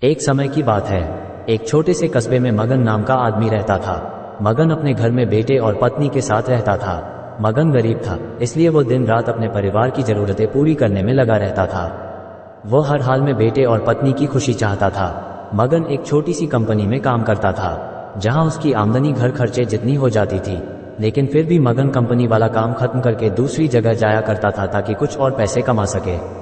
एक समय की बात है। एक छोटे से कस्बे में मगन नाम का आदमी रहता था। मगन अपने घर में बेटे और पत्नी के साथ रहता था। मगन गरीब था, इसलिए वो दिन रात अपने परिवार की जरूरतें पूरी करने में लगा रहता था। वो हर हाल में बेटे और पत्नी की खुशी चाहता था। मगन एक छोटी सी कंपनी में काम करता था, जहां उसकी आमदनी घर खर्चे जितनी हो जाती थी, लेकिन फिर भी मगन कंपनी वाला काम खत्म करके दूसरी जगह जाया करता था ताकि कुछ और पैसे कमा सके।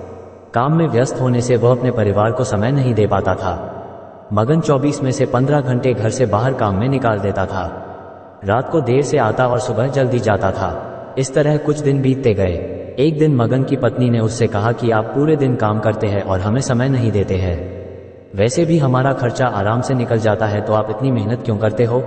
काम में व्यस्त होने से वह अपने परिवार को समय नहीं दे पाता था। मगन 24 में से 15 घंटे घर से बाहर काम में निकाल देता था। रात को देर से आता और सुबह जल्दी जाता था। इस तरह कुछ दिन बीतते गए। एक दिन मगन की पत्नी ने उससे कहा कि आप पूरे दिन काम करते हैं और हमें समय नहीं देते हैं। वैसे भी हमारा खर्चा आराम से निकल जाता है, तो आप इतनी मेहनत क्यों करते हो?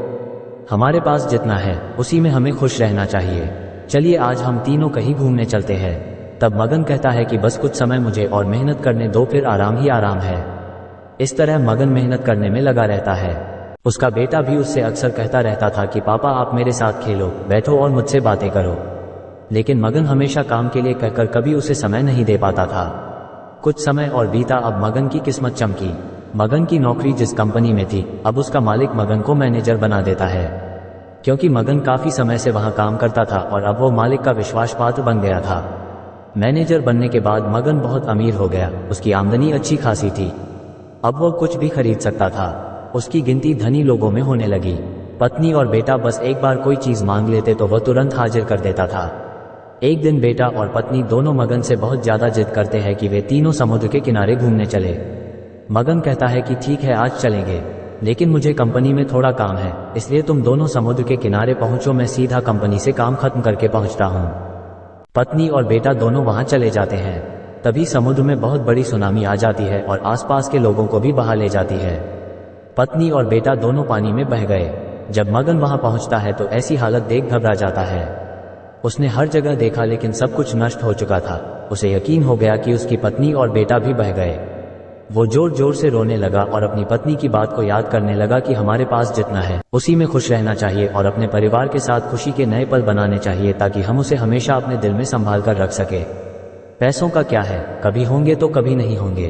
हमारे पास जितना है उसी में हमें खुश रहना चाहिए। चलिए आज हम तीनों कहीं घूमने चलते हैं। तब मगन कहता है कि बस कुछ समय मुझे और मेहनत करने दो, फिर आराम ही आराम है। इस तरह मगन मेहनत करने में लगा रहता है। उसका बेटा भी उससे अक्सर कहता रहता था कि पापा आप मेरे साथ खेलो, बैठो और मुझसे बातें करो। लेकिन मगन हमेशा काम के लिए कहकर कभी उसे समय नहीं दे पाता था। कुछ समय और बीता। अब मगन की किस्मत चमकी। मगन की नौकरी जिस कंपनी में थी, अब उसका मालिक मगन को मैनेजर बना देता है। क्योंकि मगन काफी समय से वहां काम करता था और अब वो मालिक का विश्वास पात्र बन गया था। मैनेजर बनने के बाद मगन बहुत अमीर हो गया। उसकी आमदनी अच्छी खासी थी। अब वो कुछ भी खरीद सकता था। उसकी गिनती धनी लोगों में होने लगी। पत्नी और बेटा बस एक बार कोई चीज मांग लेते तो वह तुरंत हाजिर कर देता था। एक दिन बेटा और पत्नी दोनों मगन से बहुत ज्यादा जिद करते हैं कि वे तीनों समुद्र के किनारे घूमने चले। मगन कहता है कि ठीक है आज चलेंगे, लेकिन मुझे कंपनी में थोड़ा काम है, इसलिए तुम दोनों समुद्र के किनारे पहुंचो, मैं सीधा कंपनी से काम खत्म करके पहुंचता हूं। पत्नी और बेटा दोनों वहां चले जाते हैं। तभी समुद्र में बहुत बड़ी सुनामी आ जाती है और आसपास के लोगों को भी बहा ले जाती है। पत्नी और बेटा दोनों पानी में बह गए। जब मगन वहां पहुंचता है तो ऐसी हालत देख घबरा जाता है। उसने हर जगह देखा लेकिन सब कुछ नष्ट हो चुका था। उसे यकीन हो गया कि उसकी पत्नी और बेटा भी बह गए। वो जोर जोर से रोने लगा और अपनी पत्नी की बात को याद करने लगा कि हमारे पास जितना है उसी में खुश रहना चाहिए और अपने परिवार के साथ खुशी के नए पल बनाने चाहिए, ताकि हम उसे हमेशा अपने दिल में संभाल कर रख सके। पैसों का क्या है, कभी होंगे तो कभी नहीं होंगे।